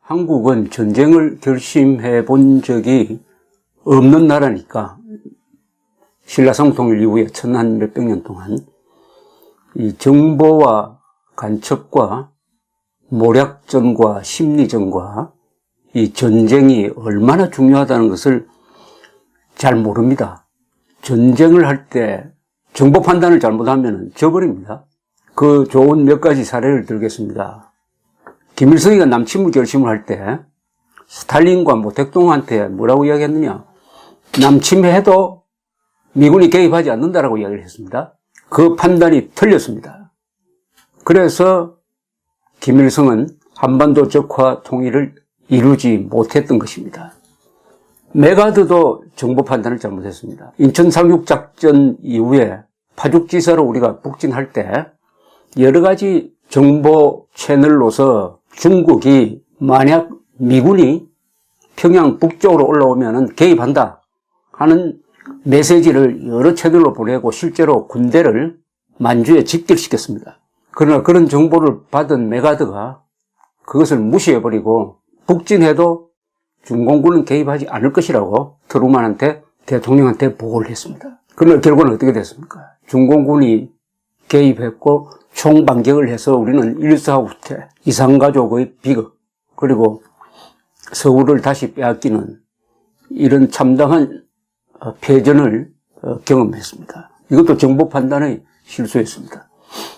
한국은 전쟁을 결심해 본 적이 없는 나라니까 신라성 통일 이후에 천한 몇백 년 동안 이 정보와 간첩과 모략전과 심리전과 이 전쟁이 얼마나 중요하다는 것을 잘 모릅니다. 전쟁을 할 때 정보 판단을 잘못하면 져버립니다. 그 좋은 몇 가지 사례를 들겠습니다. 김일성이가 남침을 결심을 할 때 스탈린과 모택동한테 뭐라고 이야기했느냐? 남침해도 미군이 개입하지 않는다라고 이야기를 했습니다. 그 판단이 틀렸습니다. 그래서 김일성은 한반도 적화 통일을 이루지 못했던 것입니다. 메가드도 정보 판단을 잘못했습니다. 인천 상륙작전 이후에 파죽지세로 우리가 북진할 때 여러 가지 정보 채널로서 중국이 만약 미군이 평양 북쪽으로 올라오면 개입한다 하는 메시지를 여러 채널로 보내고 실제로 군대를 만주에 집결시켰습니다. 그러나 그런 정보를 받은 메가드가 그것을 무시해버리고 북진해도 중공군은 개입하지 않을 것이라고 트루만한테 대통령한테 보고를 했습니다. 그러나 결과는 어떻게 됐습니까? 중공군이 개입했고 총반격을 해서 우리는 일사후퇴, 이산가족의 비극, 그리고 서울을 다시 빼앗기는 이런 참담한 패전을 경험했습니다. 이것도 정보 판단의 실수였습니다.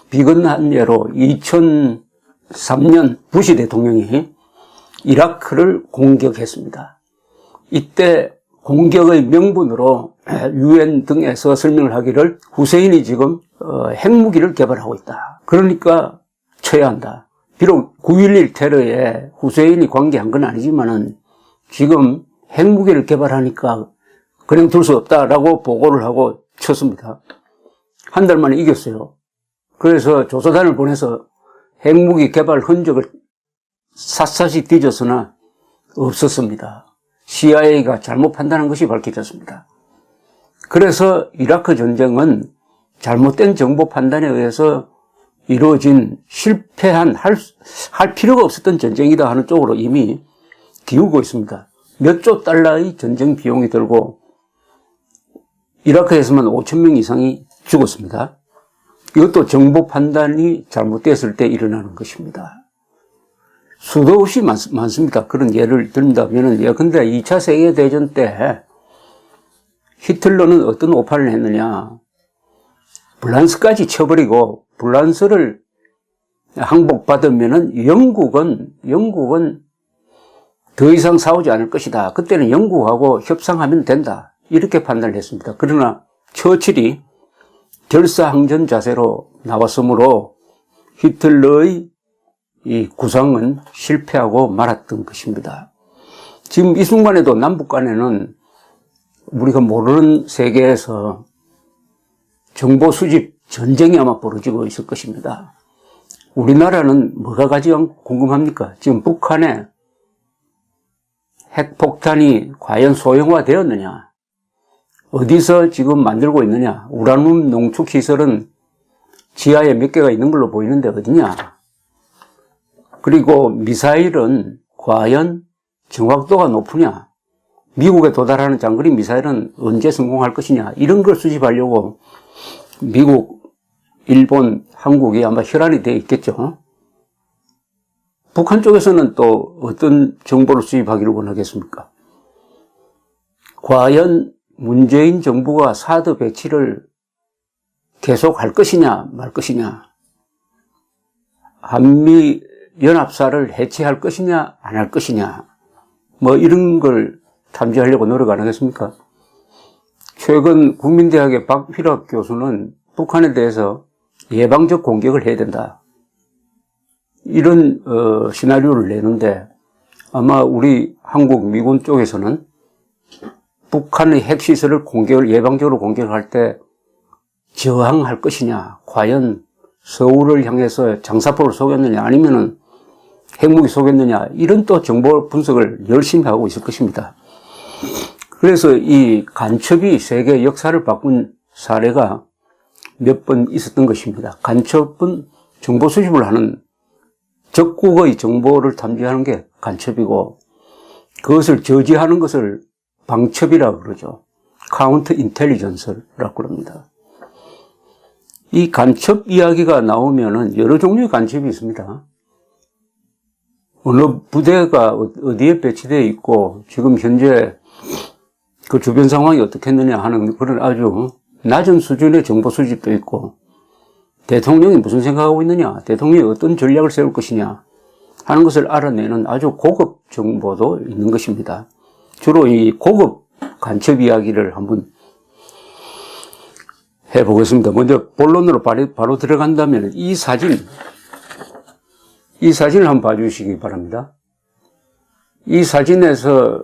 비근한 예로 2003년 부시 대통령이 이라크를 공격했습니다. 이때 공격의 명분으로 UN 등에서 설명을 하기를 후세인이 지금 핵무기를 개발하고 있다. 그러니까 쳐야 한다. 비록 9.11 테러에 후세인이 관계한 건 아니지만은 지금 핵무기를 개발하니까 그냥 둘 수 없다라고 보고를 하고 쳤습니다. 한 달 만에 이겼어요. 그래서 조사단을 보내서 핵무기 개발 흔적을 샅샅이 뒤져서나 없었습니다. CIA가 잘못 판단한 것이 밝혀졌습니다. 그래서 이라크 전쟁은 잘못된 정보 판단에 의해서 이루어진 실패한 할 필요가 없었던 전쟁이다 하는 쪽으로 이미 기우고 있습니다. 몇 조 달러의 전쟁 비용이 들고 이라크에서만 5,000명 이상이 죽었습니다. 이것도 정보 판단이 잘못됐을 때 일어나는 것입니다. 수도 없이 많습니다. 그런 예를 든다면은, 예컨대 2차 세계대전 때 히틀러는 어떤 오판을 했느냐. 불란스까지 쳐버리고, 불란스를 항복받으면은 영국은 더 이상 싸우지 않을 것이다. 그때는 영국하고 협상하면 된다. 이렇게 판단을 했습니다. 그러나 처칠이 결사항전 자세로 나왔으므로 히틀러의 이 구상은 실패하고 말았던 것입니다. 지금 이 순간에도 남북 간에는 우리가 모르는 세계에서 정보 수집 전쟁이 아마 벌어지고 있을 것입니다. 우리나라는 뭐가 가장 궁금합니까? 지금 북한의 핵폭탄이 과연 소형화되었느냐? 어디서 지금 만들고 있느냐? 우라늄 농축시설은 지하에 몇 개가 있는 걸로 보이는데 어디냐? 그리고 미사일은 과연 정확도가 높으냐? 미국에 도달하는 장거리 미사일은 언제 성공할 것이냐? 이런 걸 수집하려고 미국, 일본, 한국이 아마 혈안이 되어 있겠죠. 북한 쪽에서는 또 어떤 정보를 수집하기를 원하겠습니까? 과연 문재인 정부가 사드 배치를 계속할 것이냐 말 것이냐, 한미 연합사를 해체할 것이냐 안 할 것이냐, 뭐 이런 걸 탐지하려고 노력 안 하겠습니까? 최근 국민대학의 박필학 교수는 북한에 대해서 예방적 공격을 해야 된다, 이런 시나리오를 내는데, 아마 우리 한국 미군 쪽에서는 북한의 핵시설을 예방적으로 공격할 때 저항할 것이냐, 과연 서울을 향해서 장사포를 쏘겠느냐 아니면은 핵무기 쏘겠느냐, 이런 또 정보 분석을 열심히 하고 있을 것입니다. 그래서 이 간첩이 세계 역사를 바꾼 사례가 몇 번 있었던 것입니다. 간첩은 정보 수집을 하는 적국의 정보를 탐지하는 게 간첩이고, 그것을 저지하는 것을 방첩이라고 그러죠. 카운터 인텔리전스라고 그럽니다. 이 간첩 이야기가 나오면은 여러 종류의 간첩이 있습니다. 어느 부대가 어디에 배치되어 있고, 지금 현재 그 주변 상황이 어떻겠느냐 하는 그런 아주 낮은 수준의 정보 수집도 있고, 대통령이 무슨 생각하고 있느냐, 대통령이 어떤 전략을 세울 것이냐 하는 것을 알아내는 아주 고급 정보도 있는 것입니다. 주로 이 고급 간첩 이야기를 한번 해보겠습니다. 먼저 본론으로 바로 들어간다면 이 사진을 한번 봐주시기 바랍니다. 이 사진에서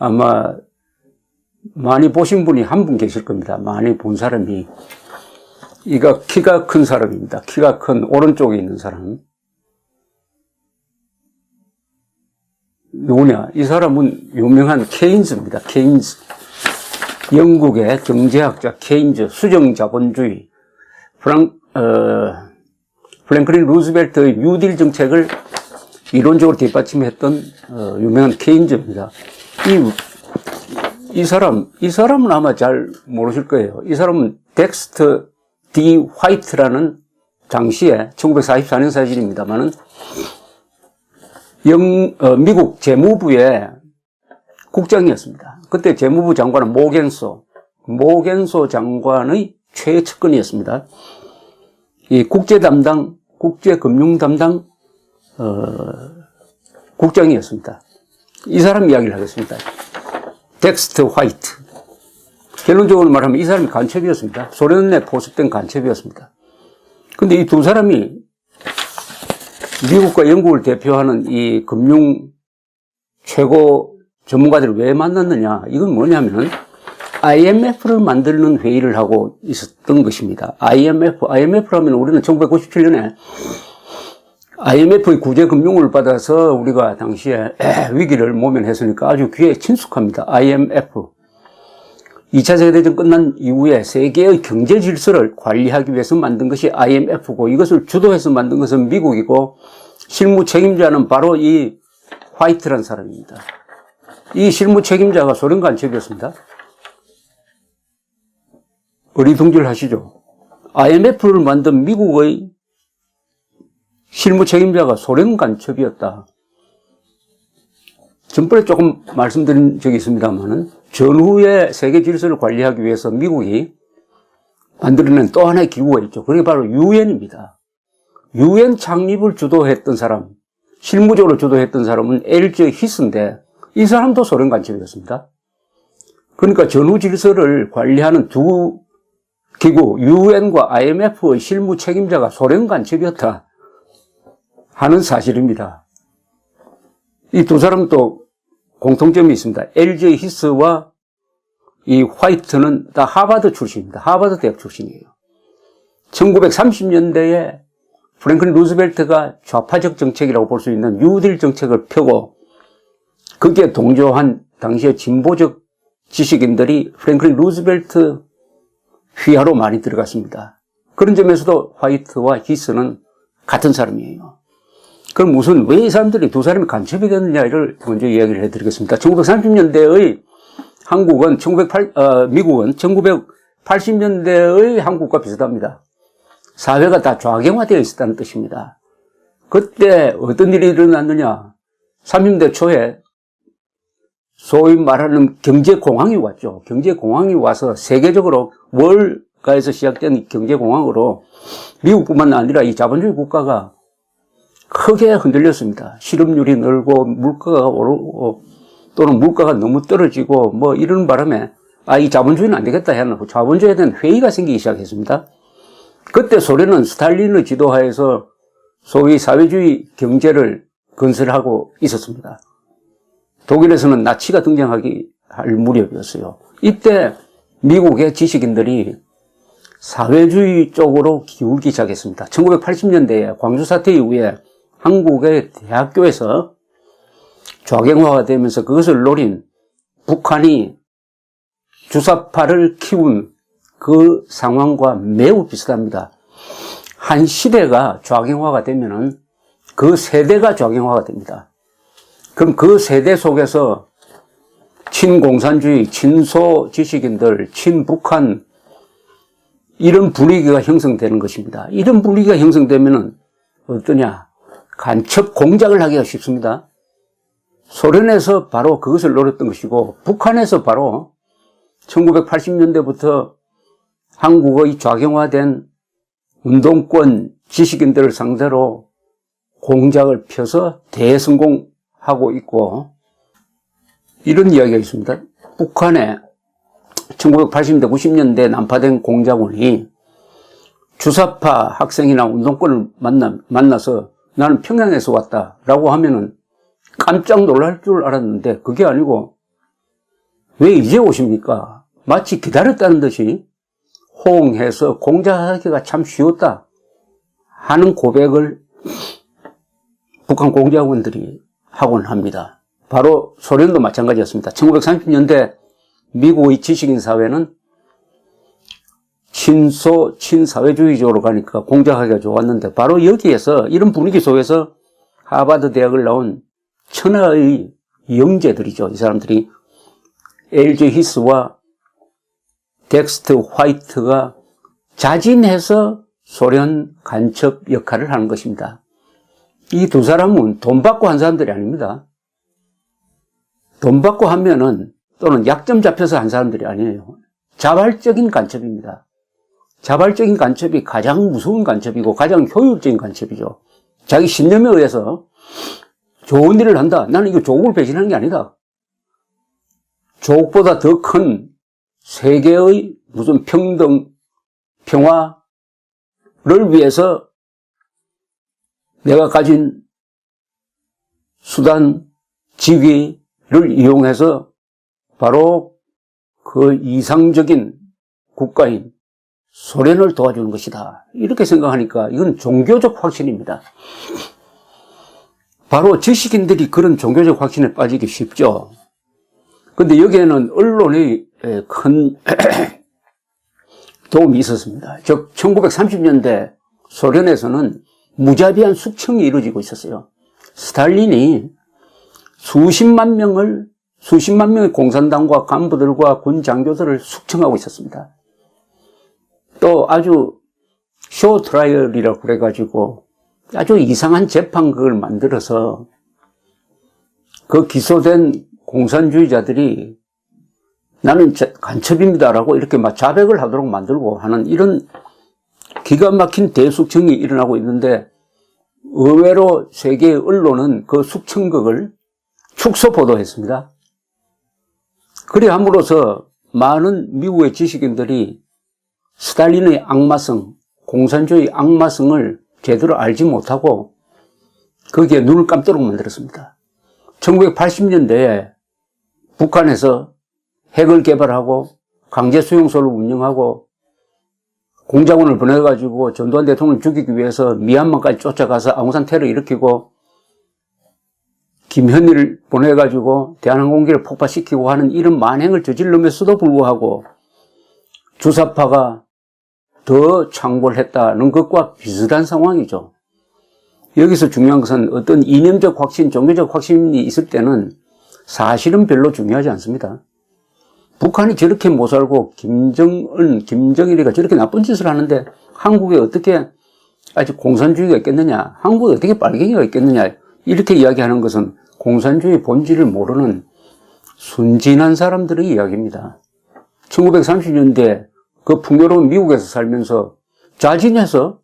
아마 많이 보신 분이 한 분 계실 겁니다. 많이 본 사람이. 이가 키가 큰 사람입니다. 키가 큰 오른쪽에 있는 사람. 누구냐? 이 사람은 유명한 케인즈입니다. 케인즈. 영국의 경제학자 케인즈, 수정자본주의. 프랭클린 루즈벨트의 뉴딜 정책을 이론적으로 뒷받침했던 유명한 케인즈입니다. 이 사람은 아마 잘 모르실 거예요. 이 사람은 덱스터 D. 화이트라는 당시에 1944년 사진입니다만은 미국 재무부의 국장이었습니다. 그때 재무부 장관은 모겐소 장관의 최측근이었습니다. 이 국제 담당, 국제금융 담당 국장이었습니다. 이 사람 이야기를 하겠습니다. 덱스터 화이트. 결론적으로 말하면 이 사람이 간첩이었습니다. 소련에 포섭된 간첩이었습니다. 근데 이 두 사람이 미국과 영국을 대표하는 이 금융 최고 전문가들을 왜 만났느냐? 이건 뭐냐면 IMF를 만드는 회의를 하고 있었던 것입니다. IMF라면 우리는 1997년에 IMF의 구제 금융을 받아서 우리가 당시에 위기를 모면했으니까 아주 귀에 친숙합니다. IMF. 2차 세계대전 끝난 이후에 세계의 경제 질서를 관리하기 위해서 만든 것이 IMF고, 이것을 주도해서 만든 것은 미국이고, 실무 책임자는 바로 이 화이트란 사람입니다. 이 실무 책임자가 소련 간첩이었습니다. 어리둥절 하시죠? IMF를 만든 미국의 실무 책임자가 소련 간첩이었다. 전번에 조금 말씀드린 적이 있습니다만은, 전후의 세계 질서를 관리하기 위해서 미국이 만들어낸 또 하나의 기구가 있죠. 그게 바로 유엔입니다. 유엔 창립을 주도했던 사람, 실무적으로 주도했던 사람은 엘저 히스인데, 이 사람도 소련 간첩이었습니다. 그러니까 전후 질서를 관리하는 두 기구, 유엔과 IMF의 실무 책임자가 소련 간첩이었다 하는 사실입니다. 이 두 사람도 공통점이 있습니다. 엘저 히스와 이 화이트는 다 하버드 출신입니다. 하버드 대학 출신이에요. 1930년대에 프랭클린 루즈벨트가 좌파적 정책이라고 볼 수 있는 뉴딜 정책을 펴고, 거기에 동조한 당시의 진보적 지식인들이 프랭클린 루즈벨트 휘하로 많이 들어갔습니다. 그런 점에서도 화이트와 히스는 같은 사람이에요. 그럼 왜 이 사람들이 두 사람이 간첩이 됐느냐를 먼저 이야기를 해드리겠습니다. 1930년대의 미국은 1980년대의 한국과 비슷합니다. 사회가 다 좌경화되어 있었다는 뜻입니다. 그때 어떤 일이 일어났느냐? 30년대 초에 소위 말하는 경제공황이 왔죠. 경제공황이 와서 세계적으로 월가에서 시작된 경제공황으로 미국뿐만 아니라 이 자본주의 국가가 크게 흔들렸습니다. 실업률이 늘고 물가가 오르고 또는 물가가 너무 떨어지고 뭐 이러는 바람에 이 자본주의는 안 되겠다 해놓고 자본주의에 대한 회의가 생기기 시작했습니다. 그때 소련은 스탈린의 지도하에서 소위 사회주의 경제를 건설하고 있었습니다. 독일에서는 나치가 등장하기 할 무렵이었어요. 이때 미국의 지식인들이 사회주의 쪽으로 기울기 시작했습니다. 1980년대에 광주 사태 이후에 한국의 대학교에서 좌경화가 되면서 그것을 노린 북한이 주사파를 키운 그 상황과 매우 비슷합니다. 한 시대가 좌경화가 되면은 그 세대가 좌경화가 됩니다. 그럼 그 세대 속에서 친공산주의, 친소 지식인들, 친북한 이런 분위기가 형성되는 것입니다. 이런 분위기가 형성되면은 어떠냐? 간첩 공작을 하기가 쉽습니다. 소련에서 바로 그것을 노렸던 것이고 북한에서 바로 1980년대부터 한국의 좌경화된 운동권 지식인들을 상대로 공작을 펴서 대성공하고 있고 이런 이야기가 있습니다. 북한에 1980년대, 90년대 난파된 공작원이 주사파 학생이나 운동권을 만나서 나는 평양에서 왔다라고 하면은 깜짝 놀랄 줄 알았는데 그게 아니고 왜 이제 오십니까? 마치 기다렸다는 듯이 호응해서 공작하기가 참 쉬웠다 하는 고백을 북한 공작원들이 하곤 합니다. 바로 소련도 마찬가지였습니다. 1930년대 미국의 지식인 사회는 친소, 친사회주의적으로 가니까 공작하기가 좋았는데 바로 여기에서 이런 분위기 속에서 하버드 대학을 나온 천하의 영재들이죠. 이 사람들이 LG 히스와 덱스트 화이트가 자진해서 소련 간첩 역할을 하는 것입니다. 이 두 사람은 돈 받고 한 사람들이 아닙니다. 돈 받고 하면은 또는 약점 잡혀서 한 사람들이 아니에요. 자발적인 간첩입니다. 자발적인 간첩이 가장 무서운 간첩이고 가장 효율적인 간첩이죠. 자기 신념에 의해서 좋은 일을 한다. 나는 이거 조국을 배신하는 게 아니다. 조국보다 더 큰 세계의 무슨 평등, 평화를 위해서 내가 가진 수단, 지위를 이용해서 바로 그 이상적인 국가인 소련을 도와주는 것이다. 이렇게 생각하니까 이건 종교적 확신입니다. 바로 지식인들이 그런 종교적 확신에 빠지기 쉽죠. 근데 여기에는 언론의 큰 도움이 있었습니다. 즉 1930년대 소련에서는 무자비한 숙청이 이루어지고 있었어요. 스탈린이 수십만 명의 공산당과 간부들과 군 장교들을 숙청하고 있었습니다. 또 아주 쇼 트라이얼이라고 그래가지고 아주 이상한 재판극을 만들어서 그 기소된 공산주의자들이 나는 간첩입니다라고 이렇게 막 자백을 하도록 만들고 하는 이런 기가 막힌 대숙청이 일어나고 있는데 의외로 세계의 언론은 그 숙청극을 축소 보도했습니다. 그래 함으로써 많은 미국의 지식인들이 스탈린의 악마성, 공산주의 악마성을 제대로 알지 못하고 거기에 눈을 감도록 만들었습니다. 1980년대에 북한에서 핵을 개발하고 강제수용소를 운영하고 공작원을 보내가지고 전두환 대통령을 죽이기 위해서 미얀마까지 쫓아가서 아웅산 테러 일으키고 김현희를 보내가지고 대한항공기를 폭파시키고 하는 이런 만행을 저질르면서도 불구하고 주사파가 더 창궐했다는 것과 비슷한 상황이죠. 여기서 중요한 것은 어떤 이념적 확신, 종교적 확신이 있을 때는 사실은 별로 중요하지 않습니다. 북한이 저렇게 못 살고 김정일이가 저렇게 나쁜 짓을 하는데 한국에 어떻게 아직 공산주의가 있겠느냐, 한국에 어떻게 빨갱이가 있겠느냐 이렇게 이야기하는 것은 공산주의 본질을 모르는 순진한 사람들의 이야기입니다. 1930년대 그 풍요로운 미국에서 살면서 자진해서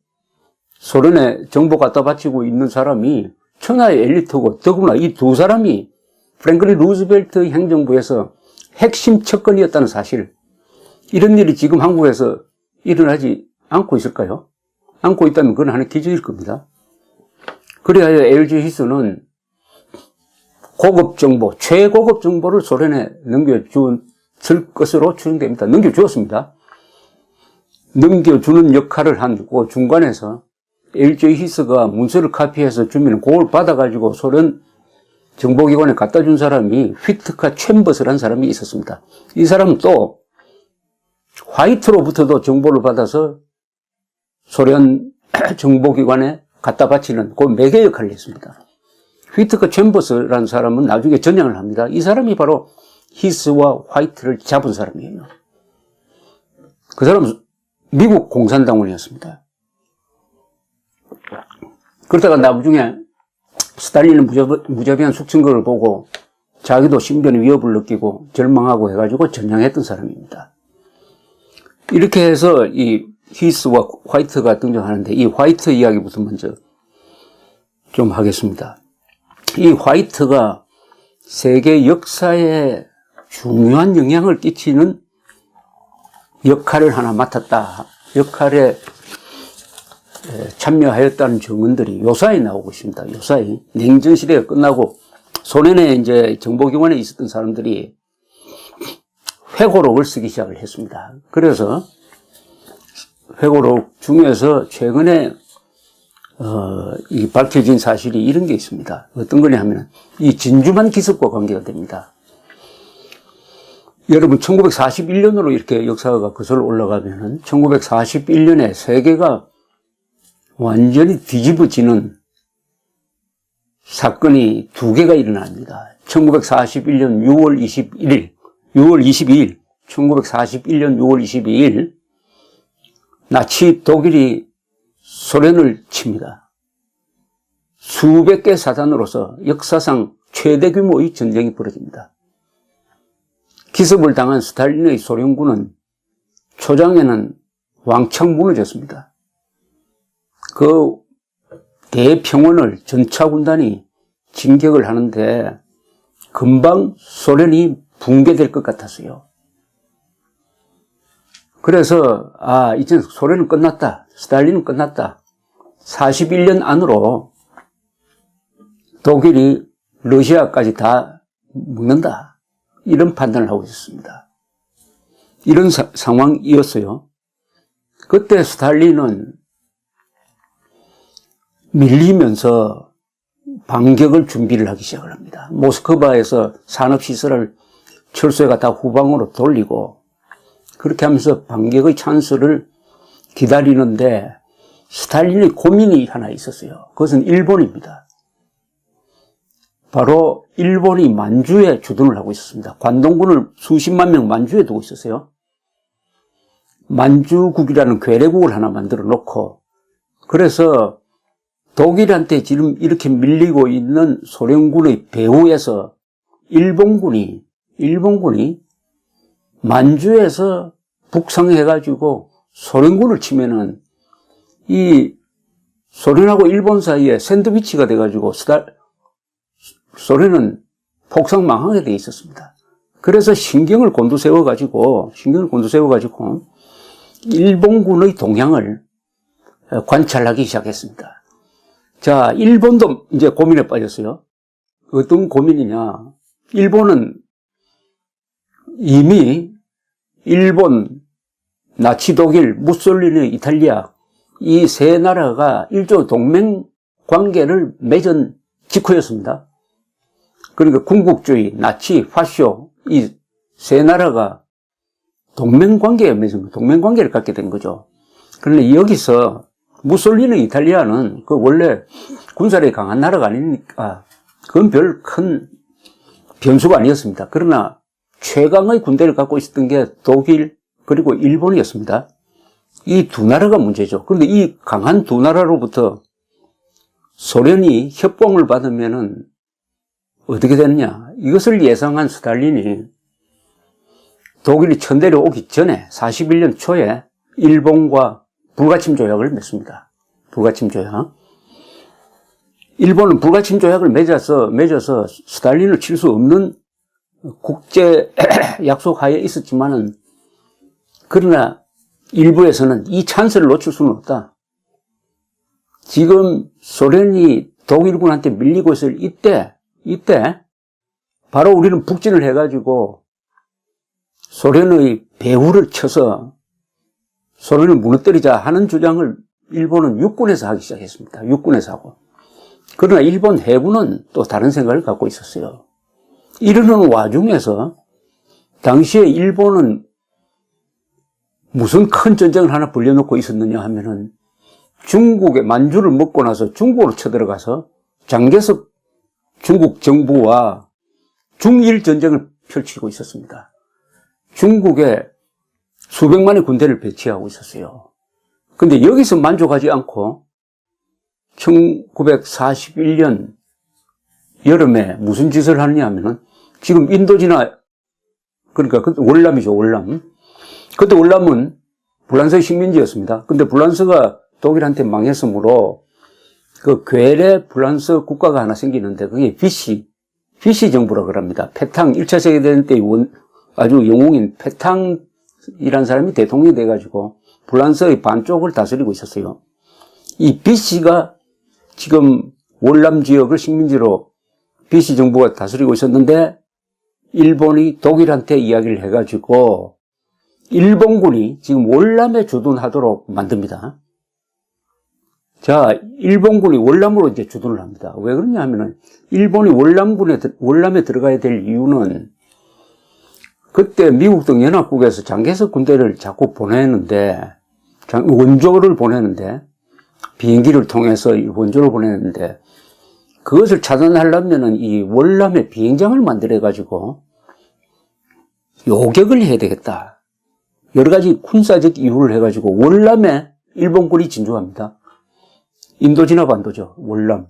소련에 정보 갖다 바치고 있는 사람이 천하의 엘리트고 더구나 이 두 사람이 프랭클린 루즈벨트 행정부에서 핵심 척건이었다는 사실, 이런 일이 지금 한국에서 일어나지 않고 있을까요? 않고 있다면 그건 하나의 기적일 겁니다. 그래야 LG 히스는 고급 정보, 최고급 정보를 소련에 넘겨줄 것으로 추정됩니다. 넘겨주었습니다. 넘겨주는 역할을 하고 중간에서 LG 히스가 문서를 카피해서 주면 그걸 받아가지고 소련 정보기관에 갖다 준 사람이 휘트카 챔버스라는 사람이 있었습니다. 이 사람은 또 화이트로부터도 정보를 받아서 소련 정보기관에 갖다 바치는 그 매개 역할을 했습니다. 휘트커 챔버스라는 사람은 나중에 전향을 합니다. 이 사람이 바로 히스와 화이트를 잡은 사람이에요. 그 사람은 미국 공산당원이었습니다. 그러다가 나중에 스탈린은 무자비한 숙청극을 보고 자기도 신변의 위협을 느끼고 절망하고 해가지고 전향했던 사람입니다. 이렇게 해서 이 히스와 화이트가 등장하는데 이 화이트 이야기부터 먼저 좀 하겠습니다. 이 화이트가 세계 역사에 중요한 영향을 끼치는 역할을 하나 맡았다. 역할에 참여하였다는 증언들이 요사이 나오고 있습니다. 요사이. 냉전 시대가 끝나고 소련에 이제 정보기관에 있었던 사람들이 회고록을 쓰기 시작을 했습니다. 그래서 회고록 중에서 최근에 이 밝혀진 사실이 이런 게 있습니다. 어떤 거냐 하면 이 진주만 기습과 관계가 됩니다. 여러분 1941년으로 이렇게 역사가 거슬러 올라가면은 1941년에 세계가 완전히 뒤집어지는 사건이 두 개가 일어납니다. 1941년 6월 22일, 1941년 6월 22일, 나치 독일이 소련을 칩니다. 수백 개 사단으로서 역사상 최대 규모의 전쟁이 벌어집니다. 기습을 당한 스탈린의 소련군은 초장에는 왕창 무너졌습니다. 그 대평원을 전차군단이 진격을 하는데 금방 소련이 붕괴될 것 같았어요. 그래서 이제 소련은 끝났다. 스탈린은 끝났다. 41년 안으로 독일이 러시아까지 다 묶는다. 이런 판단을 하고 있었습니다. 이런 상황이었어요. 그때 스탈린은 밀리면서 반격을 준비를 하기 시작을 합니다. 모스크바에서 산업시설을 철수해 갖다 후방으로 돌리고 그렇게 하면서 반격의 찬스를 기다리는데 스탈린의 고민이 하나 있었어요. 그것은 일본입니다. 바로 일본이 만주에 주둔을 하고 있었습니다. 관동군을 수십만 명 만주에 두고 있었어요. 만주국이라는 괴뢰국을 하나 만들어 놓고 그래서 독일한테 지금 이렇게 밀리고 있는 소련군의 배후에서 일본군이 만주에서 북상해가지고 소련군을 치면은 이 소련하고 일본 사이에 샌드위치가 돼가지고 소련은 폭삭망하게 돼 있었습니다. 그래서 신경을 곤두세워가지고 일본군의 동향을 관찰하기 시작했습니다. 자, 일본도 이제 고민에 빠졌어요. 어떤 고민이냐. 일본은 이미 일본, 나치 독일, 무솔리니, 이탈리아 이 세 나라가 일종의 동맹 관계를 맺은 직후였습니다. 그러니까 군국주의, 나치, 파쇼 이 세 나라가 동맹 관계를 갖게 된 거죠. 그런데 여기서 무솔리니 이탈리아는 그 원래 군사력이 강한 나라가 아니니까 그건 별 큰 변수가 아니었습니다. 그러나 최강의 군대를 갖고 있었던 게 독일 그리고 일본이었습니다. 이 두 나라가 문제죠. 그런데 이 강한 두 나라로부터 소련이 협공을 받으면은 어떻게 되느냐. 이것을 예상한 스탈린이 독일이 천대로 오기 전에 41년 초에 일본과 불가침 조약을 맺습니다. 불가침 조약. 일본은 불가침 조약을 맺어서 스탈린을 칠 수 없는 국제 약속 하에 있었지만은 그러나 일부에서는 이 찬스를 놓칠 수는 없다. 지금 소련이 독일군한테 밀리고 있을 이때 바로 우리는 북진을 해가지고 소련의 배후를 쳐서 소련을 무너뜨리자 하는 주장을 일본은 육군에서 하기 시작했습니다. 육군에서 하고. 그러나 일본 해군은 또 다른 생각을 갖고 있었어요. 이러는 와중에서 당시에 일본은 무슨 큰 전쟁을 하나 벌려놓고 있었느냐 하면은 중국의 만주를 먹고 나서 중국으로 쳐들어가서 장개석 중국 정부와 중일 전쟁을 펼치고 있었습니다. 중국에 수백만의 군대를 배치하고 있었어요. 근데 여기서 만족하지 않고 1941년 여름에 무슨 짓을 하느냐 하면은 지금 인도지나, 그러니까 월남이죠, 월남. 그때 월남은 불란서의 식민지였습니다. 근데 불란서가 독일한테 망했으므로 그 괴뢰 불란서 국가가 하나 생기는데 그게 비시 정부라고 그럽니다. 페탕, 1차 세계대전 때 아주 영웅인 페탕이라는 사람이 대통령이 돼가지고 불란서의 반쪽을 다스리고 있었어요. 이 비시가 지금 월남 지역을 식민지로 비시 정부가 다스리고 있었는데 일본이 독일한테 이야기를 해가지고 일본군이 지금 월남에 주둔하도록 만듭니다. 자, 일본군이 월남으로 이제 주둔을 합니다. 왜 그러냐 하면은 일본이 월남에 들어가야 될 이유는 그때 미국 등 연합국에서 장개석 군대를 자꾸 보내는데, 원조를 보내는데, 비행기를 통해서 원조를 보내는데, 그것을 차단하려면은 이 월남에 비행장을 만들어가지고 요격을 해야 되겠다. 여러 가지 군사적 이유를 해가지고 월남에 일본군이 진주합니다. 인도지나 반도죠, 월남.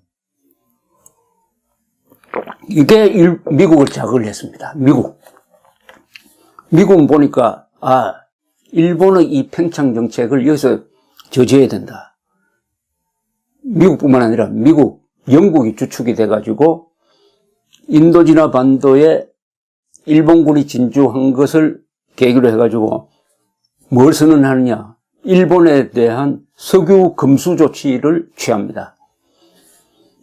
이게 미국을 자극을 했습니다. 미국은 보니까, 일본의 이 팽창 정책을 여기서 저지해야 된다. 미국뿐만 아니라 영국이 주축이 돼가지고 인도지나 반도에 일본군이 진주한 것을 계기로 해가지고 뭘 선언하느냐. 일본에 대한 석유 금수 조치를 취합니다.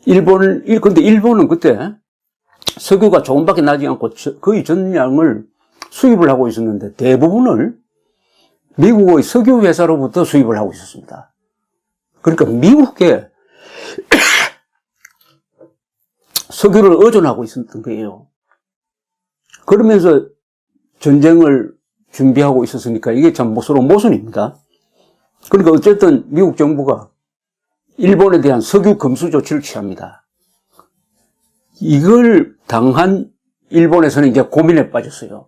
근데 일본은 그때 석유가 조금밖에 나지 않고 거의 전량을 수입을 하고 있었는데 대부분을 미국의 석유 회사로부터 수입을 하고 있었습니다. 그러니까 미국에 석유를 의존하고 있었던 거예요. 그러면서 전쟁을 준비하고 있었으니까 이게 참 서로 모순입니다. 그러니까 어쨌든 미국 정부가 일본에 대한 석유 금수 조치를 취합니다. 이걸 당한 일본에서는 이제 고민에 빠졌어요.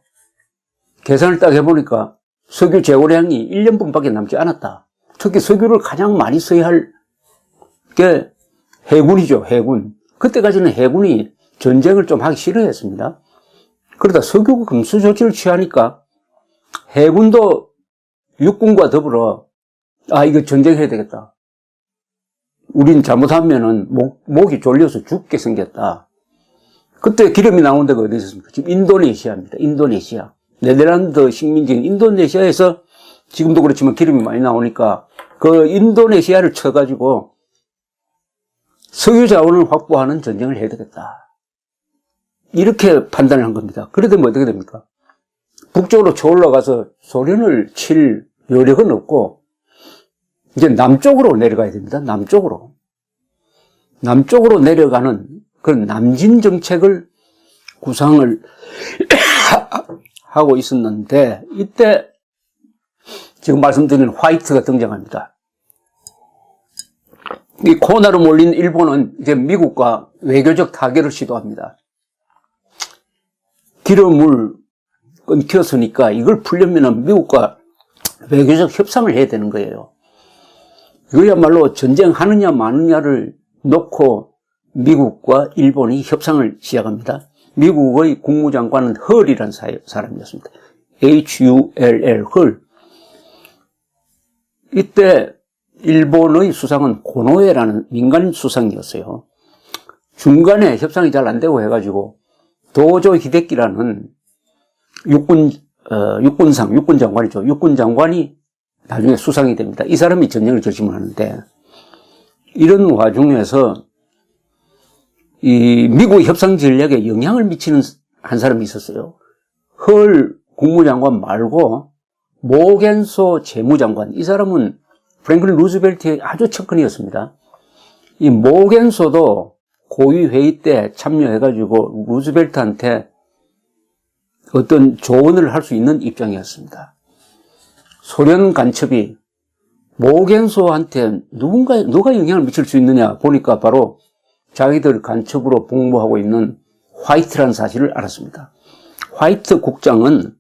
계산을 딱 해보니까 석유 재고량이 1년분밖에 남지 않았다. 특히 석유를 가장 많이 써야 할 게 해군이죠, 해군. 그때까지는 해군이 전쟁을 좀 하기 싫어했습니다. 그러다 석유 금수 조치를 취하니까 해군도 육군과 더불어 이거 전쟁해야 되겠다. 우린 잘못하면은 목이 졸려서 죽게 생겼다. 그때 기름이 나온 데가 어디 있었습니까? 지금 인도네시아입니다. 인도네시아. 네덜란드 식민지인 인도네시아에서 지금도 그렇지만 기름이 많이 나오니까 그 인도네시아를 쳐가지고 석유 자원을 확보하는 전쟁을 해야 되겠다. 이렇게 판단을 한 겁니다. 그러다 보면 어떻게 됩니까? 북쪽으로 쳐올라가서 소련을 칠 여력은 없고 이제 남쪽으로 내려가야 됩니다. 남쪽으로 내려가는 그런 남진 정책을 구상을 하고 있었는데 이때 지금 말씀드린 화이트가 등장합니다. 이 코너로 몰린 일본은 이제 미국과 외교적 타결을 시도합니다. 기름을 끊겼으니까 이걸 풀려면 미국과 외교적 협상을 해야 되는 거예요. 이거야말로 전쟁하느냐 마느냐를 놓고 미국과 일본이 협상을 시작합니다. 미국의 국무장관은 헐이라는 사람이었습니다. Hull, 헐. 이때 일본의 수상은 고노에라는 민간 수상이었어요. 중간에 협상이 잘 안 되고 해가지고 도조 히데키라는 육군장관이죠. 육군장관이 나중에 수상이 됩니다. 이 사람이 전쟁을 결심을 하는데 이런 와중에서 이 미국 협상 전략에 영향을 미치는 한 사람이 있었어요. 헐 국무장관 말고 모겐소 재무장관. 이 사람은 프랭클린 루즈벨트의 아주 측근이었습니다. 이 모겐소도 고위 회의 때 참여해가지고 루즈벨트한테 어떤 조언을 할 수 있는 입장이었습니다. 소련 간첩이 모겐소한테 누가 영향을 미칠 수 있느냐 보니까 바로 자기들 간첩으로 복무하고 있는 화이트라는 사실을 알았습니다. 화이트 국장은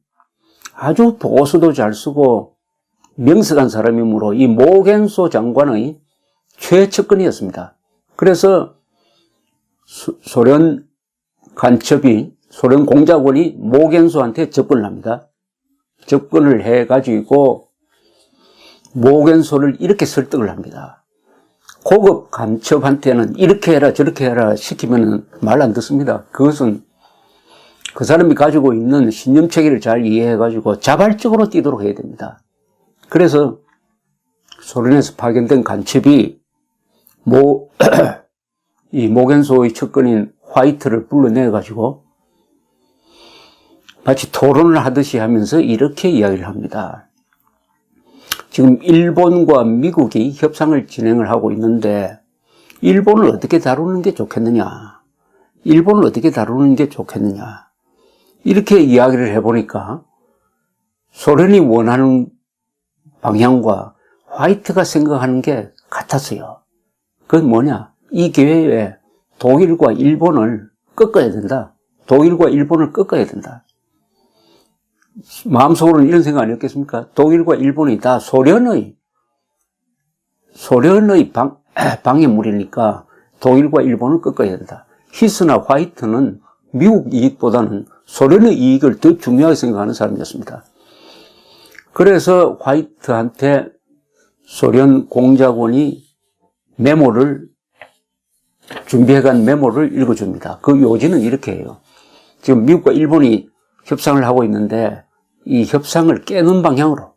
아주 보고서도 잘 쓰고 명석한 사람이므로 이 모겐소 장관의 최측근이었습니다. 그래서 소련 간첩이, 소련 공작원이 모겐소한테 접근을 합니다. 접근을 해가지고 모겐소를 이렇게 설득을 합니다. 고급 간첩한테는 이렇게 해라 저렇게 해라 시키면 말 안 듣습니다. 그것은 그 사람이 가지고 있는 신념체계를 잘 이해해가지고 자발적으로 뛰도록 해야 됩니다. 그래서 소련에서 파견된 간첩이 이 모겐소의 측근인 화이트를 불러내가지고 마치 토론을 하듯이 하면서 이렇게 이야기를 합니다. 지금 일본과 미국이 협상을 진행을 하고 있는데 일본을 어떻게 다루는 게 좋겠느냐, 일본을 어떻게 다루는 게 좋겠느냐, 이렇게 이야기를 해보니까 소련이 원하는 방향과 화이트가 생각하는 게 같았어요. 그건 뭐냐, 이 기회에 독일과 일본을 꺾어야 된다. 독일과 일본을 꺾어야 된다. 마음속으로는 이런 생각 아니었겠습니까? 독일과 일본이 다 소련의 방해물이니까 독일과 일본을 꺾어야 된다. 히스나 화이트는 미국 이익보다는 소련의 이익을 더 중요하게 생각하는 사람이었습니다. 그래서 화이트한테 소련 공작원이 준비해간 메모를 읽어줍니다. 그 요지는 이렇게 해요. 지금 미국과 일본이 협상을 하고 있는데 이 협상을 깨는 방향으로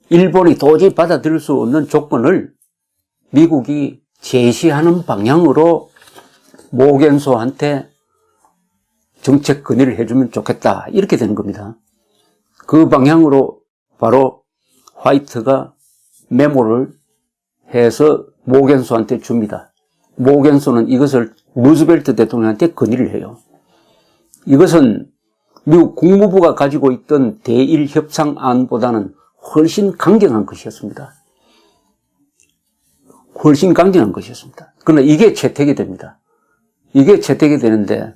일본이 도저히 받아들일 수 없는 조건을 미국이 제시하는 방향으로 모겐소한테 정책 건의를 해주면 좋겠다, 이렇게 되는 겁니다. 그 방향으로 바로 화이트가 메모를 해서 모겐소한테 줍니다. 모겐소는 이것을 루즈벨트 대통령한테 건의를 해요. 이것은 미국 국무부가 가지고 있던 대일 협상안보다는 훨씬 강경한 것이었습니다. 훨씬 강경한 것이었습니다. 그러나 이게 채택이 됩니다. 이게 채택이 되는데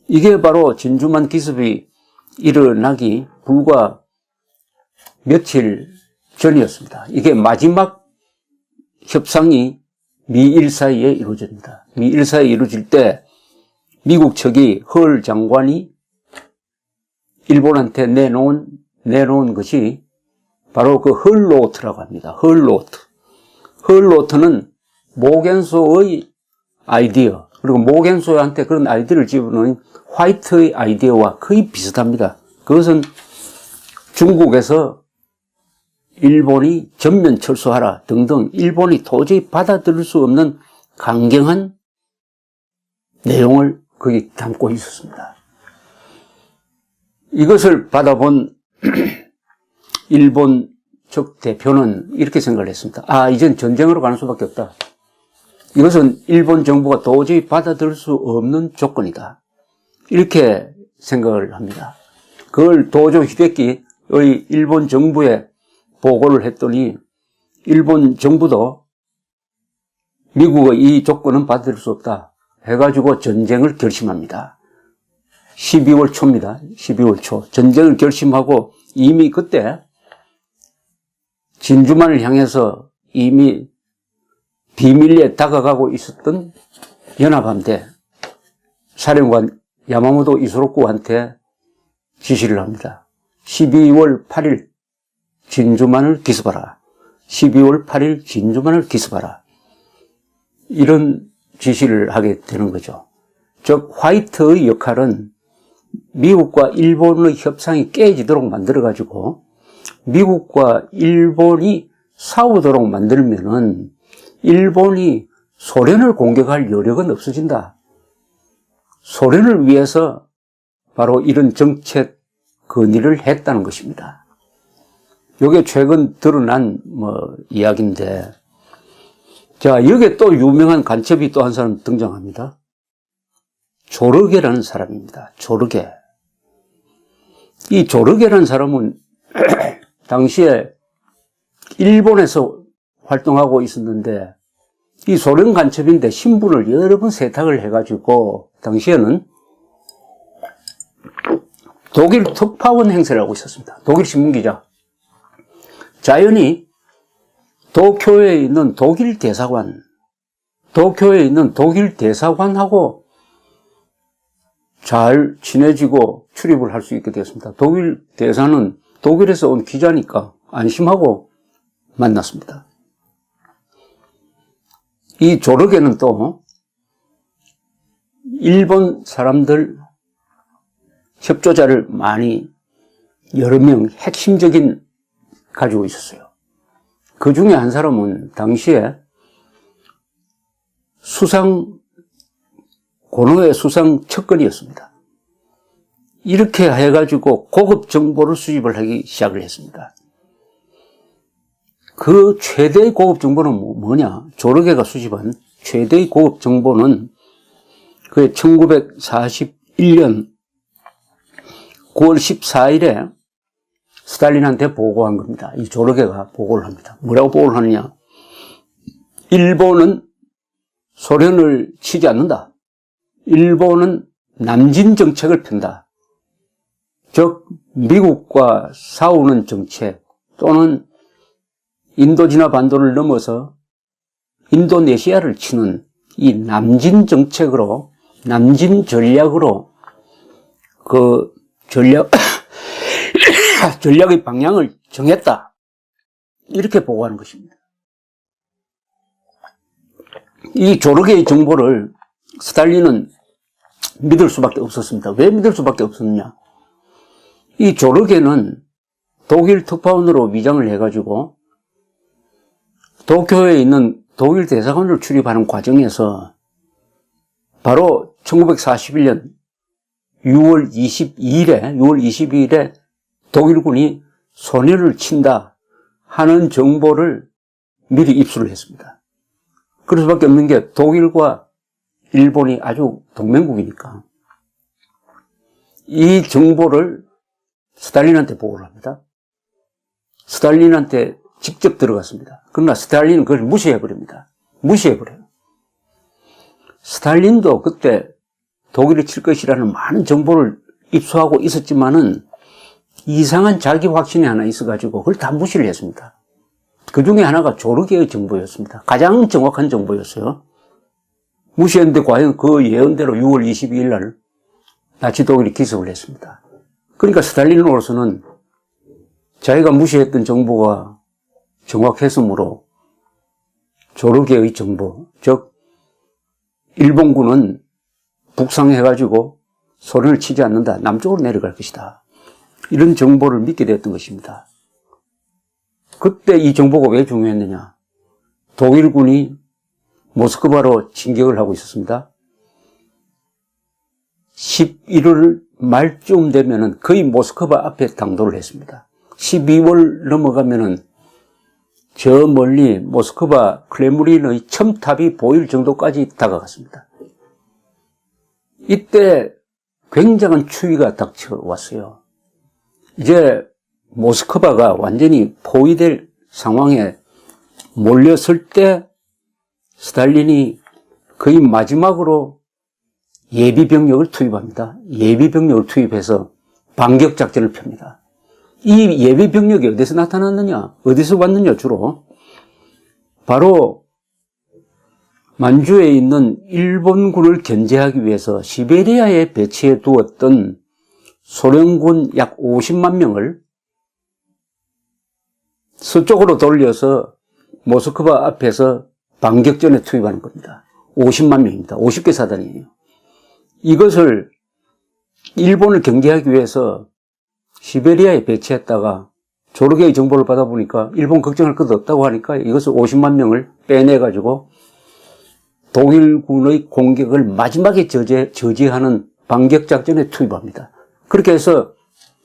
이게 바로 진주만 기습이 일어나기 불과 며칠 전이었습니다. 이게 마지막 협상이 미일 사이에 이루어집니다. 미일 사이에 이루어질 때 미국 측이 헐 장관이 일본한테 내놓은 것이 바로 그 헐노트라고 합니다. 헐노트. 헐노트는 모겐소의 아이디어, 그리고 모겐소한테 그런 아이디어를 집어넣은 화이트의 아이디어와 거의 비슷합니다. 그것은 중국에서 일본이 전면 철수하라 등등 일본이 도저히 받아들일 수 없는 강경한 내용을 거기 담고 있었습니다. 이것을 받아본 일본 측 대표는 이렇게 생각을 했습니다. 이젠 전쟁으로 가는 수밖에 없다. 이것은 일본 정부가 도저히 받아들일 수 없는 조건이다. 이렇게 생각을 합니다. 그걸 도조 히데키의 일본 정부에 보고를 했더니 일본 정부도 미국의 이 조건은 받아들일 수 없다 해가지고 전쟁을 결심합니다. 12월 초입니다. 12월 초. 전쟁을 결심하고 이미 그때 진주만을 향해서 이미 비밀리에 다가가고 있었던 연합함대 사령관 야마모토 이소로쿠한테 지시를 합니다. 12월 8일 진주만을 기습하라. 12월 8일 진주만을 기습하라. 이런 지시를 하게 되는 거죠. 즉 화이트의 역할은 미국과 일본의 협상이 깨지도록 만들어가지고 미국과 일본이 싸우도록 만들면은 일본이 소련을 공격할 여력은 없어진다. 소련을 위해서 바로 이런 정책 건의를 했다는 것입니다. 이게 최근 드러난 이야기인데, 자, 여기에 또 유명한 간첩이 또 한 사람 등장합니다. 조르게라는 사람입니다. 조르게. 이 조르게라는 사람은 당시에 일본에서 활동하고 있었는데 이 소련 간첩인데 신분을 여러 번 세탁을 해가지고 당시에는 독일 특파원 행세를 하고 있었습니다. 독일 신문기자. 자연히 도쿄에 있는 독일 대사관하고 잘 친해지고 출입을 할 수 있게 되었습니다. 독일 대사는 독일에서 온 기자니까 안심하고 만났습니다. 이 조르게는 또 일본 사람들 협조자를 많이 여러 명 핵심적인 가지고 있었어요. 그 중에 한 사람은 당시에 고노의 수상 척근이었습니다. 이렇게 해가지고 고급 정보를 수집을 하기 시작을 했습니다. 그 최대의 고급 정보는 뭐냐? 조르게가 수집한 최대의 고급 정보는 그 1941년 9월 14일에 스탈린한테 보고한 겁니다. 이 조르게가 보고를 합니다. 뭐라고 보고를 하느냐? 일본은 소련을 치지 않는다. 일본은 남진 정책을 편다. 즉 미국과 싸우는 정책 또는 인도지나 반도를 넘어서 인도네시아를 치는 이 남진 정책으로, 남진 전략으로 그 전략의 방향을 정했다. 이렇게 보고하는 것입니다. 이 조르게의 정보를 스탈린은 믿을 수밖에 없었습니다. 왜 믿을 수밖에 없었느냐? 이 조르게는 독일 특파원으로 위장을 해가지고 도쿄에 있는 독일 대사관을 출입하는 과정에서 바로 1941년 6월 22일에 독일군이 소련을 친다 하는 정보를 미리 입수를 했습니다. 그럴 수밖에 없는 게 독일과 일본이 아주 동맹국이니까 이 정보를 스탈린한테 보고를 합니다. 스탈린한테 직접 들어갔습니다. 그러나 스탈린은 그걸 무시해버립니다. 무시해버려요. 스탈린도 그때 독일이 칠 것이라는 많은 정보를 입수하고 있었지만은 이상한 자기 확신이 하나 있어가지고 그걸 다 무시를 했습니다. 그 중에 하나가 조르게의 정보였습니다. 가장 정확한 정보였어요. 무시했는데 과연 그 예언대로 6월 22일 날 나치 독일이 기습을 했습니다. 그러니까 스탈린으로서는 자기가 무시했던 정보가 정확했으므로 조르게의 정보, 즉 일본군은 북상해가지고 소련을 치지 않는다. 남쪽으로 내려갈 것이다. 이런 정보를 믿게 되었던 것입니다. 그때 이 정보가 왜 중요했느냐? 독일군이 모스크바로 진격을 하고 있었습니다. 11월 말쯤 되면은 거의 모스크바 앞에 당도를 했습니다. 12월 넘어가면은 저 멀리 모스크바 크레므린의 첨탑이 보일 정도까지 다가갔습니다. 이때 굉장한 추위가 닥쳐왔어요. 이제 모스크바가 완전히 포위될 상황에 몰렸을 때 스탈린이 거의 마지막으로 예비병력을 투입합니다. 예비병력을 투입해서 반격작전을 펴니다. 이 예비병력이 어디서 나타났느냐? 어디서 왔느냐 주로? 바로 만주에 있는 일본군을 견제하기 위해서 시베리아에 배치해 두었던 소련군 약 50만 명을 서쪽으로 돌려서 모스크바 앞에서 반격전에 투입하는 겁니다. 50만 명입니다. 50개 사단이에요. 이것을 일본을 경계하기 위해서 시베리아에 배치했다가 조르게의 정보를 받아보니까 일본 걱정할 것도 없다고 하니까 이것을 50만 명을 빼내가지고 독일군의 공격을 마지막에 저지하는 반격작전에 투입합니다. 그렇게 해서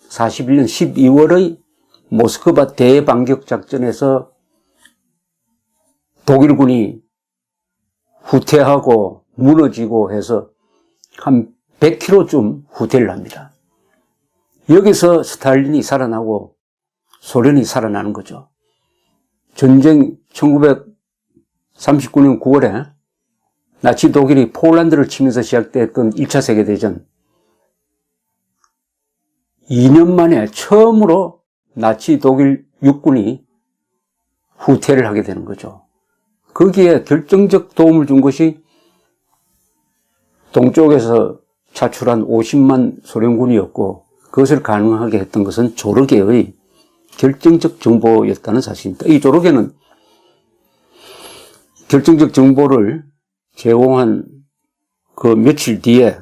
41년 12월의 모스크바 대반격작전에서 독일군이 후퇴하고 무너지고 해서 한 100km쯤 후퇴를 합니다. 여기서 스탈린이 살아나고 소련이 살아나는 거죠. 전쟁 1939년 9월에 나치 독일이 폴란드를 치면서 시작됐던 1차 세계대전. 2년 만에 처음으로 나치 독일 육군이 후퇴를 하게 되는 거죠. 거기에 결정적 도움을 준 것이 동쪽에서 차출한 50만 소련군이었고, 그것을 가능하게 했던 것은 조르게의 결정적 정보였다는 사실입니다. 이 조르게는 결정적 정보를 제공한 그 며칠 뒤에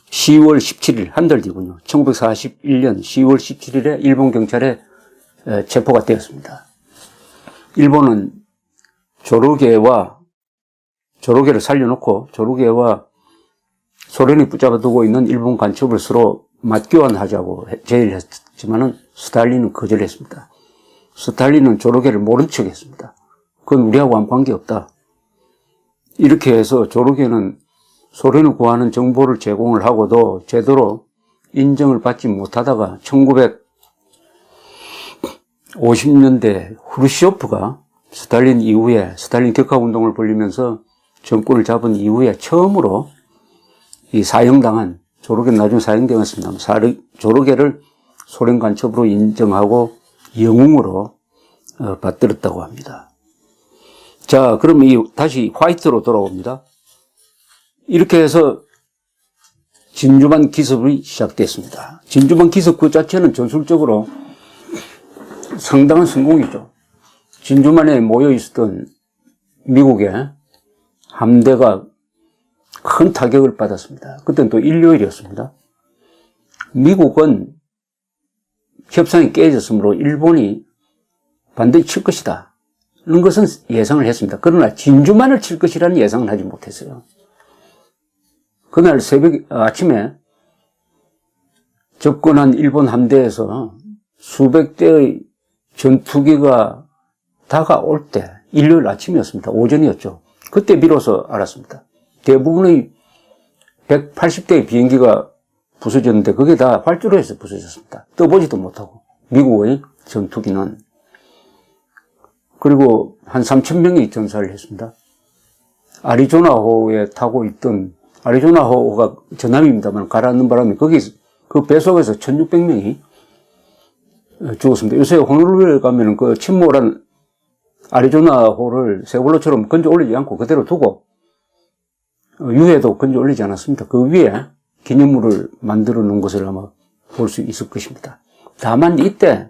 10월 17일, 한 달 뒤군요. 1941년 10월 17일에 일본 경찰에 체포가 되었습니다. 일본은 조르게를 살려놓고 조르게와 소련이 붙잡아두고 있는 일본 간첩을 서로 맞교환하자고 제의를 했지만은 스탈린은 거절했습니다. 스탈린은 조르게를 모른 척 했습니다. 그건 우리하고 아무 관계없다. 이렇게 해서 조르게는 소련을 구하는 정보를 제공을 하고도 제대로 인정을 받지 못하다가 1950년대 후르시오프가 스탈린 이후에 스탈린 격하운동을 벌리면서 정권을 잡은 이후에 처음으로 이 사형당한, 조르게는 나중에 사형되었습니다. 조르게를 소련 간첩으로 인정하고 영웅으로 받들었다고 합니다. 자, 그럼 다시 화이트로 돌아옵니다. 이렇게 해서 진주만 기습이 시작됐습니다. 진주만 기습 그 자체는 전술적으로 상당한 성공이죠. 진주만에 모여 있었던 미국의 함대가 큰 타격을 받았습니다. 그때는 또 일요일이었습니다. 미국은 협상이 깨졌으므로 일본이 반드시 칠 것이다. 이런 것은 예상을 했습니다. 그러나 진주만을 칠 것이라는 예상은 하지 못했어요. 그날 아침에 접근한 일본 함대에서 수백 대의 전투기가 다가올 때, 일요일 아침이었습니다. 오전이었죠. 그때 비로소 알았습니다. 대부분의 180대의 비행기가 부서졌는데 그게 다 활주로에서 부서졌습니다. 떠보지도 못하고, 미국의 전투기는. 그리고 한 3,000명이 전사를 했습니다. 아리조나호에 타고 있던, 아리조나호가 전남입니다만 가라앉는 바람에 거기 그 배속에서 1,600명이 죽었습니다. 요새 호놀룰루에 가면은 그 침몰한 아리조나호를 세월호처럼 건져 올리지 않고 그대로 두고 유해도 건져 올리지 않았습니다. 그 위에 기념물을 만들어 놓은 것을 아마 볼 수 있을 것입니다. 다만 이때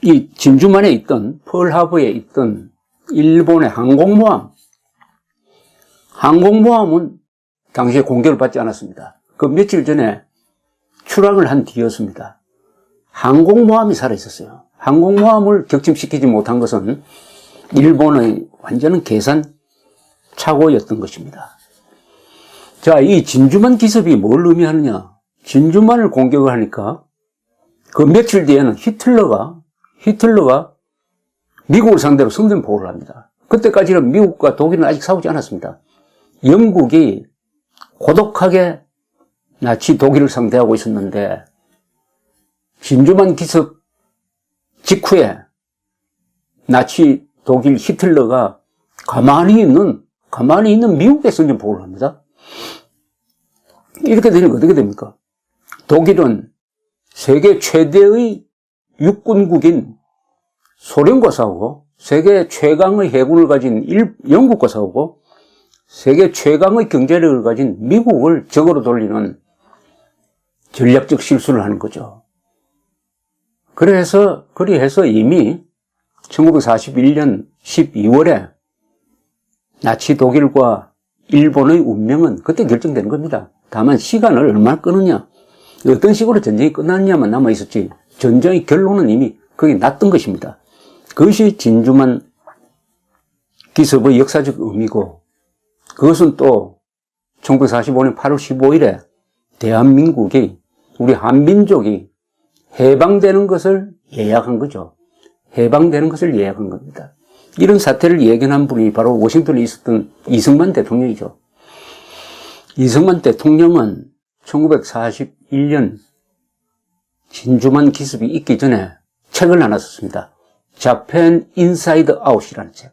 이 진주만에 있던, 펄하버에 있던 일본의 항공모함은 당시에 공격을 받지 않았습니다. 그 며칠 전에 출항을 한 뒤였습니다. 항공모함이 살아있었어요. 항공모함을 격침시키지 못한 것은 일본의 완전한 계산 착오였던 것입니다. 자, 이 진주만 기습이 뭘 의미하느냐? 진주만을 공격을 하니까 그 며칠 뒤에는 히틀러가 미국을 상대로 선전포고를 합니다. 그때까지는 미국과 독일은 아직 싸우지 않았습니다. 영국이 고독하게 나치 독일을 상대하고 있었는데 진주만 기습 직후에 나치 독일 히틀러가 가만히 있는 미국에 선전포고를 합니다. 이렇게 되니까 어떻게 됩니까? 독일은 세계 최대의 육군국인 소련과 싸우고, 세계 최강의 해군을 가진 영국과 싸우고, 세계 최강의 경제력을 가진 미국을 적으로 돌리는 전략적 실수를 하는 거죠. 그래서 이미 1941년 12월에 나치 독일과 일본의 운명은 그때 결정된 겁니다. 다만 시간을 얼마나 끄느냐, 어떤 식으로 전쟁이 끝났냐만 남아있었지, 전쟁의 결론은 이미 거기 났던 것입니다. 그것이 진주만 기습의 역사적 의미고, 그것은 또 1945년 8월 15일에 대한민국이, 우리 한민족이 해방되는 것을 예약한 거죠. 해방되는 것을 예약한 겁니다. 이런 사태를 예견한 분이 바로 워싱턴에 있었던 이승만 대통령이죠. 이승만 대통령은 1941년 진주만 기습이 있기 전에 책을 하나 썼습니다. 자펜 인사이드 아웃이라는 책.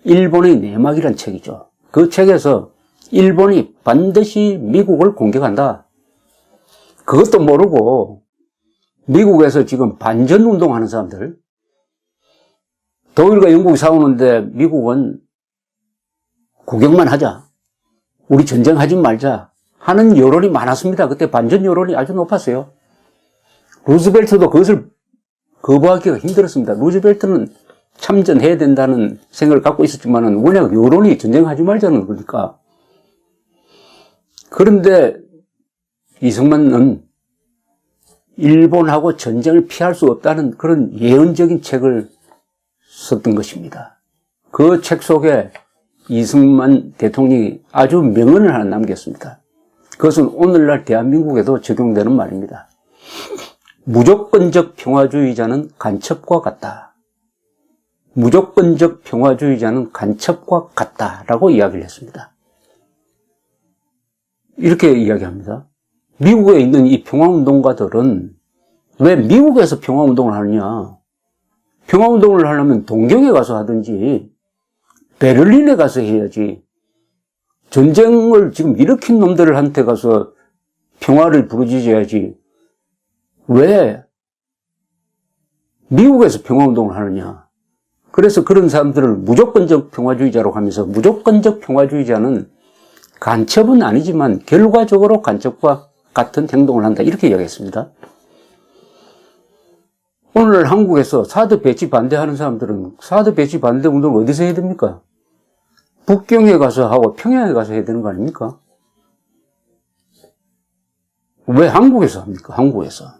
일본의 내막이라는 책이죠. 그 책에서 일본이 반드시 미국을 공격한다. 그것도 모르고 미국에서 지금 반전 운동하는 사람들, 독일과 영국이 싸우는데 미국은 구경만 하자, 우리 전쟁하지 말자 하는 여론이 많았습니다. 그때 반전 여론이 아주 높았어요. 루즈벨트도 그것을 거부하기가 힘들었습니다. 루즈벨트는 참전해야 된다는 생각을 갖고 있었지만은 워낙 여론이 전쟁하지 말자는 거니까. 그런데 이승만은 일본하고 전쟁을 피할 수 없다는 그런 예언적인 책을 썼던 것입니다. 그 책 속에 이승만 대통령이 아주 명언을 하나 남겼습니다. 그것은 오늘날 대한민국에도 적용되는 말입니다. 무조건적 평화주의자는 간첩과 같다. 무조건적 평화주의자는 간첩과 같다라고 이야기를 했습니다. 이렇게 이야기합니다. 미국에 있는 이 평화운동가들은 왜 미국에서 평화운동을 하느냐? 평화운동을 하려면 동경에 가서 하든지 베를린에 가서 해야지. 전쟁을 지금 일으킨 놈들한테 가서 평화를 부르짖어야지. 왜 미국에서 평화운동을 하느냐? 그래서 그런 사람들을 무조건적 평화주의자라고 하면서 무조건적 평화주의자는 간첩은 아니지만 결과적으로 간첩과 같은 행동을 한다. 이렇게 이야기했습니다. 오늘 한국에서 사드 배치 반대하는 사람들은 사드 배치 반대 운동을 어디서 해야 됩니까? 북경에 가서 하고 평양에 가서 해야 되는 거 아닙니까? 왜 한국에서 합니까? 한국에서.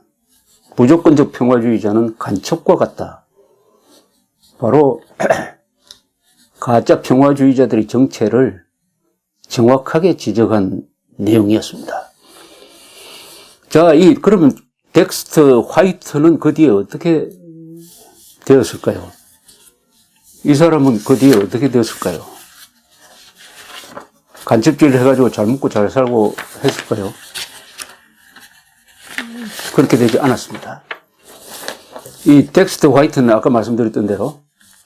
무조건적 평화주의자는 간첩과 같다. 바로 가짜 평화주의자들의 정체를 정확하게 지적한 내용이었습니다. 자, 그러면 덱스터 화이트는 그 뒤에 어떻게 되었을까요? 이 사람은 그 뒤에 어떻게 되었을까요? 간첩질을 해가지고 잘 먹고 잘 살고 했을까요? 그렇게 되지 않았습니다. 이 덱스터 화이트는 아까 말씀드렸던 대로,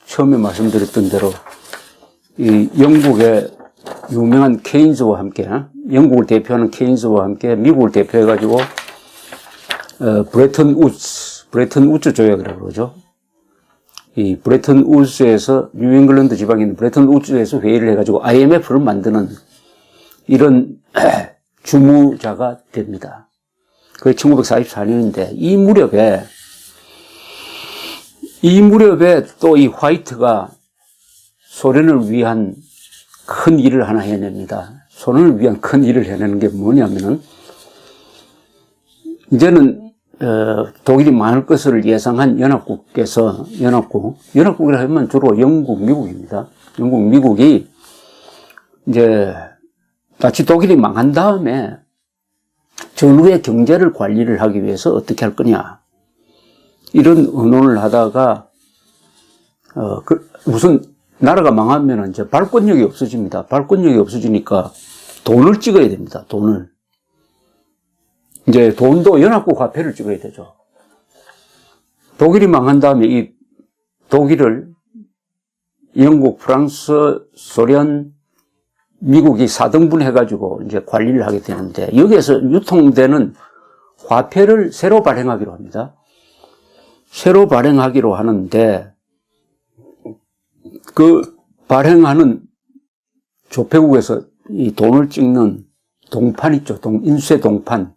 처음에 말씀드렸던 대로, 이 영국의 유명한 케인즈와 함께, 영국을 대표하는 케인즈와 함께 미국을 대표해가지고, 브레튼 우즈 조약이라고 그러죠. 이 브레튼 우즈에서, 뉴잉글랜드 지방에 있는 브레튼 우즈에서 회의를 해가지고 IMF를 만드는 이런 주무자가 됩니다. 그게 1944년인데, 이 무렵에 또 이 화이트가 소련을 위한 큰 일을 하나 해냅니다. 소련을 위한 큰 일을 해내는 게 뭐냐면은, 이제는, 독일이 많을 것을 예상한 연합국이라 하면 주로 영국, 미국입니다. 영국, 미국이 이제 나치 독일이 망한 다음에 전후의 경제를 관리를 하기 위해서 어떻게 할 거냐. 이런 의논을 하다가, 무슨 나라가 망하면 이제 발권력이 없어집니다. 발권력이 없어지니까 돈을 찍어야 됩니다. 돈을. 이제 돈도 연합국 화폐를 찍어야 되죠. 독일이 망한 다음에 이 독일을 영국, 프랑스, 소련, 미국이 4등분 해가지고 이제 관리를 하게 되는데, 여기에서 유통되는 화폐를 새로 발행하기로 합니다. 새로 발행하기로 하는데, 그 발행하는 조폐국에서 이 돈을 찍는 동판 있죠. 인쇄 동판.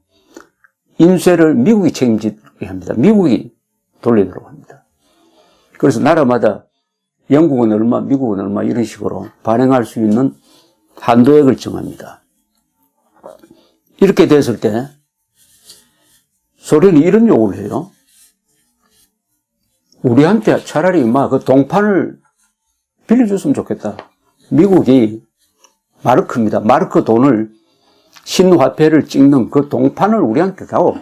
인쇄를 미국이 책임지게 합니다. 미국이 돌리도록 합니다. 그래서 나라마다 영국은 얼마, 미국은 얼마 이런 식으로 발행할 수 있는 한도액을 정합니다. 이렇게 됐을 때 소련이 이런 요구를 해요. 우리한테 차라리 그 동판을 빌려줬으면 좋겠다. 미국이 마르크입니다. 마르크 돈을, 신화폐를 찍는 그 동판을 우리한테 다오.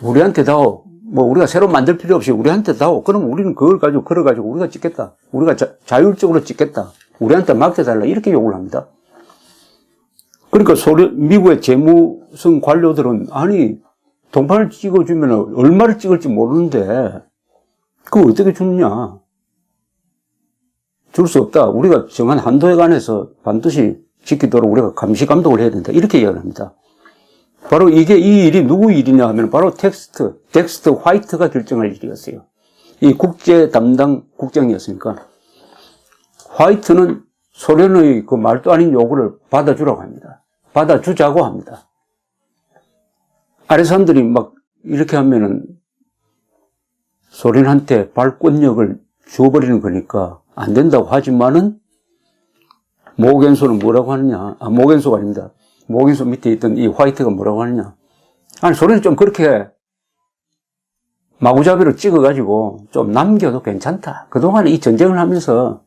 우리한테 다오. 우리가 새로 만들 필요 없이 우리한테 다오. 그럼 우리는 그걸 가지고, 걸어가지고 우리가 찍겠다. 우리가 자율적으로 찍겠다. 우리한테 맡겨달라. 이렇게 요구를 합니다. 그러니까 미국의 재무성 관료들은 아니 동판을 찍어주면 얼마를 찍을지 모르는데 그거 어떻게 주느냐. 줄 수 없다. 우리가 정한 한도에 관해서 반드시 지키도록 우리가 감시 감독을 해야 된다. 이렇게 이야기를 합니다. 바로 이 일이 누구 일이냐 하면 바로 덱스터 화이트가 결정할 일이었어요. 이 국제 담당 국장이었으니까 화이트는 소련의 그 말도 아닌 요구를 받아주라고 합니다. 받아주자고 합니다. 아래 사람들이 막 이렇게 하면은 소련한테 발권력을 줘버리는 거니까 안 된다고 하지만은 모겐소는 뭐라고 하느냐. 모겐소가 아닙니다. 모겐소 밑에 있던 이 화이트가 뭐라고 하느냐. 아니, 소련이 좀 그렇게 마구잡이로 찍어가지고 좀 남겨도 괜찮다. 그동안 이 전쟁을 하면서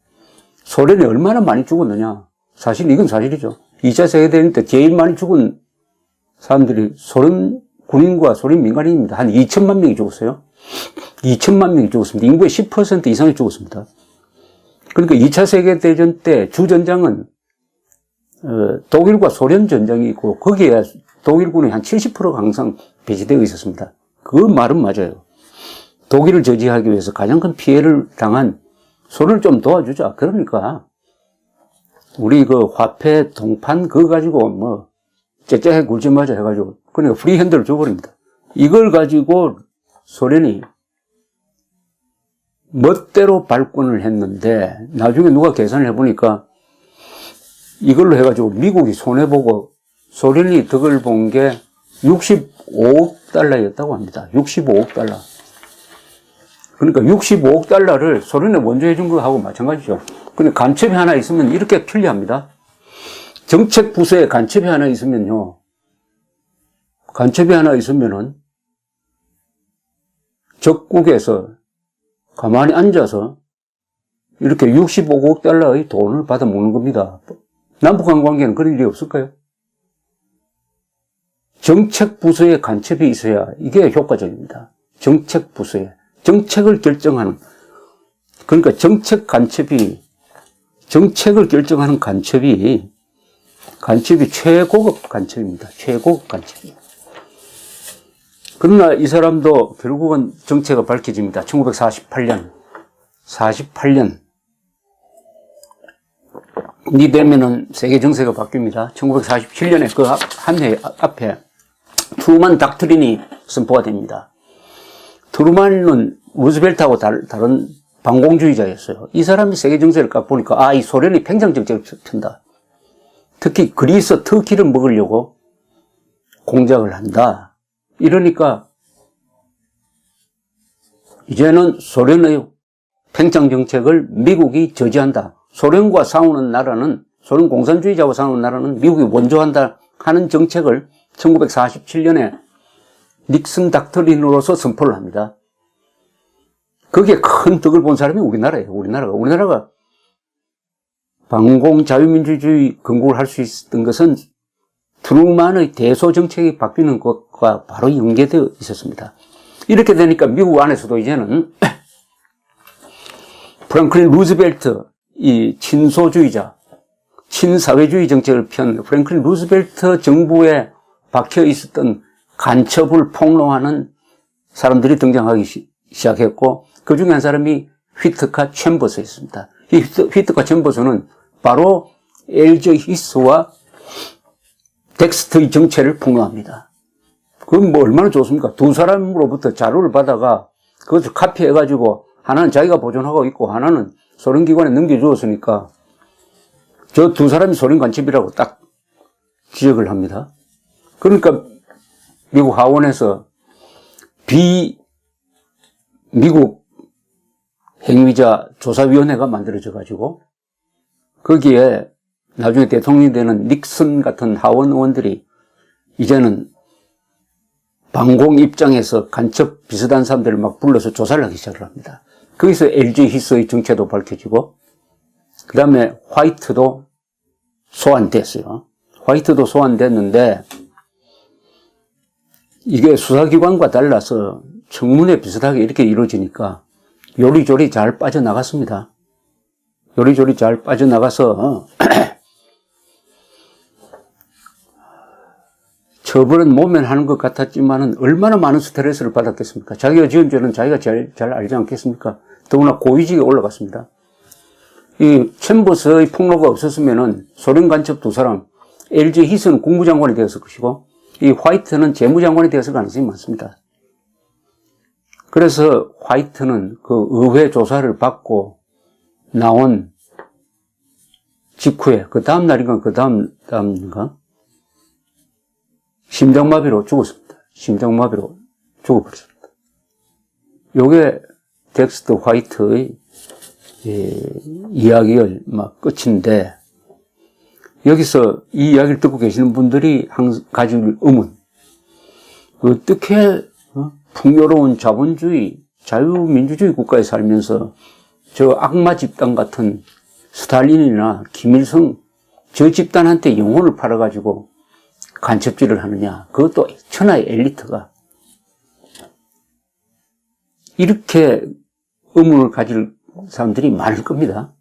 소련이 얼마나 많이 죽었느냐. 사실 이건 사실이죠. 2차 세계대전 때 제일 많이 죽은 사람들이 소련 군인과 소련 민간인입니다. 한 2천만 명이 죽었어요. 2천만 명이 죽었습니다. 인구의 10% 이상이 죽었습니다. 그러니까 2차 세계대전 때 주전장은 독일과 소련 전쟁이 있고 거기에 독일군의 한 70%가 항상 배치되어 있었습니다. 그 말은 맞아요. 독일을 저지하기 위해서 가장 큰 피해를 당한 소련을 좀 도와주자. 그러니까 우리 그 화폐 동판 그거 가지고 뭐 째째해 굴지 마자 해가지고 그러니까 프리핸드를 줘버립니다. 이걸 가지고 소련이 멋대로 발권을 했는데 나중에 누가 계산을 해보니까 이걸로 해가지고 미국이 손해보고 소련이 덕을 본 게 65억 달러였다고 합니다. 65억 달러. 그러니까 65억 달러를 소련에 먼저 해준 거하고 마찬가지죠. 근데 간첩이 하나 있으면 이렇게 편리합니다. 정책 부서에 간첩이 하나 있으면요. 간첩이 하나 있으면은 적국에서 가만히 앉아서 이렇게 65억 달러의 돈을 받아 먹는 겁니다. 남북한 관계는 그런 일이 없을까요? 정책 부서에 간첩이 있어야 이게 효과적입니다. 정책 부서에. 정책을 결정하는, 그러니까 정책을 결정하는 간첩이 최고급 간첩입니다. 최고급 간첩이에요. 그러나 이 사람도 결국은 정체가 밝혀집니다. 1948년 이 되면은 세계 정세가 바뀝니다. 1947년에 그 한 해 앞에 트루만 닥트린이 선포가 됩니다. 트루만은 루즈벨트하고 다른 반공주의자였어요. 이 사람이 세계 정세를 딱 보니까 이 소련이 팽창 정책을 편다. 특히 그리스, 터키를 먹으려고 공작을 한다. 이러니까 이제는 소련의 팽창 정책을 미국이 저지한다. 소련과 싸우는 나라는, 소련 공산주의자와 싸우는 나라는 미국이 원조한다 하는 정책을 1947년에 닉슨 닥터린으로서 선포를 합니다. 거기에 큰 덕을 본 사람이 우리나라예요. 우리나라가 반공 자유민주주의 건국을 할 수 있었던 것은 트루만의 대소 정책이 바뀌는 것과 바로 연계되어 있었습니다. 이렇게 되니까 미국 안에서도 이제는 프랭클린 루즈벨트, 이 친소주의자, 친사회주의 정책을 편 프랭클린 루즈벨트 정부에 박혀 있었던 간첩을 폭로하는 사람들이 등장하기 시작했고, 그 중에 한 사람이 휘트카 챔버스였습니다. 이 휘트카 챔버스는 바로 LG 히스와 덱스터의 정체를 폭로합니다. 그건 뭐 얼마나 좋습니까? 두 사람으로부터 자료를 받아가 그것을 카피해가지고 하나는 자기가 보존하고 있고 하나는 소련 기관에 넘겨주었으니까 저 두 사람이 소련 간첩이라고 딱 지적을 합니다. 그러니까 미국 하원에서 미국 행위자 조사위원회가 만들어져가지고 거기에 나중에 대통령이 되는 닉슨 같은 하원 의원들이 이제는 반공 입장에서 간첩 비슷한 사람들을 막 불러서 조사를 하기 시작을 합니다. 거기서 LG 히스의 정체도 밝혀지고 그 다음에 화이트도 소환됐어요. 화이트도 소환됐는데 이게 수사기관과 달라서 청문회 비슷하게 이렇게 이루어지니까 요리조리 잘 빠져나갔습니다. 요리조리 잘 빠져나가서 처벌은 모면하는 것 같았지만은 얼마나 많은 스트레스를 받았겠습니까? 자기가 지은 죄는 자기가 제일 잘 알지 않겠습니까? 더구나 고위직에 올라갔습니다. 이 챔버스의 폭로가 없었으면은 소련 간첩 두 사람, LG 히스는 국무장관이 되었을 것이고, 이 화이트는 재무장관이 되었을 가능성이 많습니다. 그래서 화이트는 그 의회 조사를 받고 나온 직후에, 그 다음날인가, 그 다음인가? 심장마비로 죽었습니다. 심장마비로 죽어버렸습니다. 요게 덱스터 화이트의 이야기의 끝인데, 여기서 이 이야기를 듣고 계시는 분들이 항상 가질 의문. 어떻게 풍요로운 자본주의, 자유민주주의 국가에 살면서 저 악마 집단 같은 스탈린이나 김일성 저 집단한테 영혼을 팔아가지고 간첩질을 하느냐. 그것도 천하의 엘리트가. 이렇게 의문을 가질 사람들이 많을 겁니다.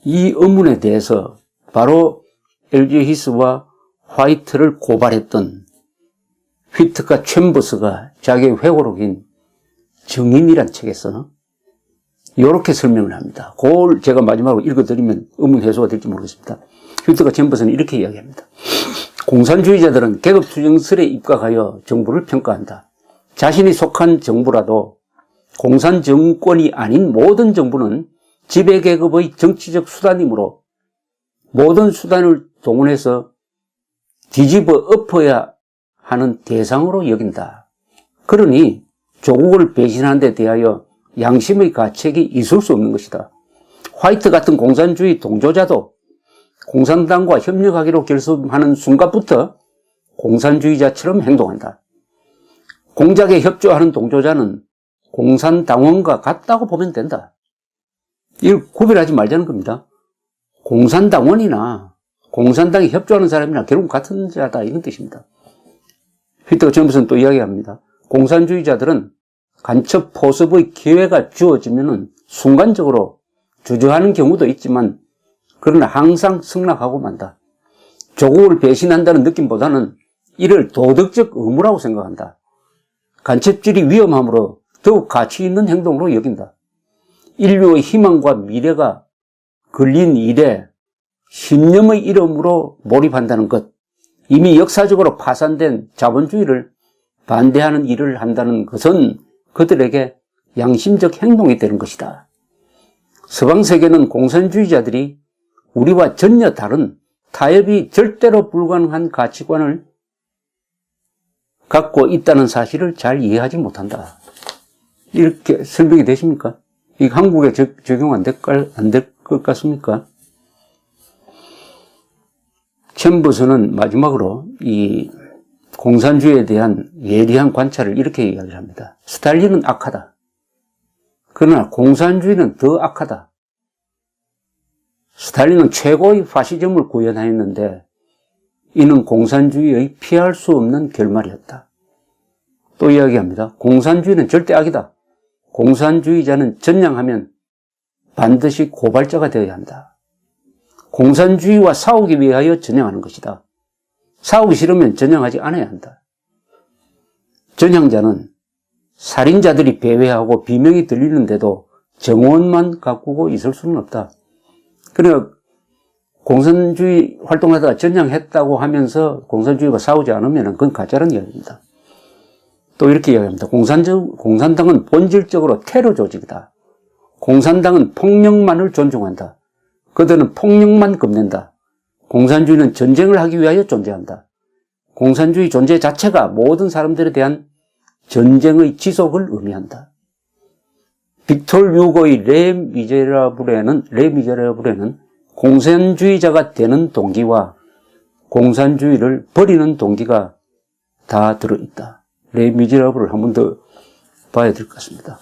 이 의문에 대해서 바로 LG 히스와 화이트를 고발했던 휘트카 챔버스가 자기의 회고록인 정인이란 책에서 이렇게 설명을 합니다. 그걸 제가 마지막으로 읽어드리면 의문 해소가 될지 모르겠습니다. 휘트카 챔버스는 이렇게 이야기합니다. 공산주의자들은 계급투쟁설에 입각하여 정부를 평가한다. 자신이 속한 정부라도 공산정권이 아닌 모든 정부는 지배계급의 정치적 수단이므로 모든 수단을 동원해서 뒤집어 엎어야 하는 대상으로 여긴다. 그러니 조국을 배신하는 데 대하여 양심의 가책이 있을 수 없는 것이다. 화이트 같은 공산주의 동조자도 공산당과 협력하기로 결심하는 순간부터 공산주의자처럼 행동한다. 공작에 협조하는 동조자는 공산당원과 같다고 보면 된다. 이걸 구별하지 말자는 겁니다. 공산당원이나 공산당에 협조하는 사람이나 결국 같은 자다 이런 뜻입니다. 휘트가 전부선 또 이야기합니다. 공산주의자들은 간첩 포섭의 기회가 주어지면은 순간적으로 주저하는 경우도 있지만 그러나 항상 승낙하고 만다. 조국을 배신한다는 느낌보다는 이를 도덕적 의무라고 생각한다. 간첩질이 위험하므로 더욱 가치 있는 행동으로 여긴다. 인류의 희망과 미래가 걸린 일에 신념의 이름으로 몰입한다는 것, 이미 역사적으로 파산된 자본주의를 반대하는 일을 한다는 것은 그들에게 양심적 행동이 되는 것이다. 서방 세계는 공산주의자들이 우리와 전혀 다른 타협이 절대로 불가능한 가치관을 갖고 있다는 사실을 잘 이해하지 못한다. 이렇게 설명이 되십니까? 이 한국에 적용 안 될 것 같습니까? 챔버스는 마지막으로 이 공산주의에 대한 예리한 관찰을 이렇게 이야기를 합니다. 스탈린은 악하다. 그러나 공산주의는 더 악하다. 스탈린은 최고의 파시즘을 구현하였는데 이는 공산주의의 피할 수 없는 결말이었다. 또 이야기합니다. 공산주의는 절대 악이다. 공산주의자는 전향하면 반드시 고발자가 되어야 한다. 공산주의와 싸우기 위하여 전향하는 것이다. 싸우기 싫으면 전향하지 않아야 한다. 전향자는 살인자들이 배회하고 비명이 들리는데도 정원만 가꾸고 있을 수는 없다. 그러나 공산주의 활동하다가 전향했다고 하면서 공산주의가 싸우지 않으면 그건 가짜라는 이야기입니다. 또 이렇게 이야기합니다. 공산당은 본질적으로 테러 조직이다. 공산당은 폭력만을 존중한다. 그들은 폭력만 겁낸다. 공산주의는 전쟁을 하기 위하여 존재한다. 공산주의 존재 자체가 모든 사람들에 대한 전쟁의 지속을 의미한다. 빅톨 유고의 레 미제라블에는 공산주의자가 되는 동기와 공산주의를 버리는 동기가 다 들어있다. 레 미제라블을 한 번 더 봐야 될 것 같습니다.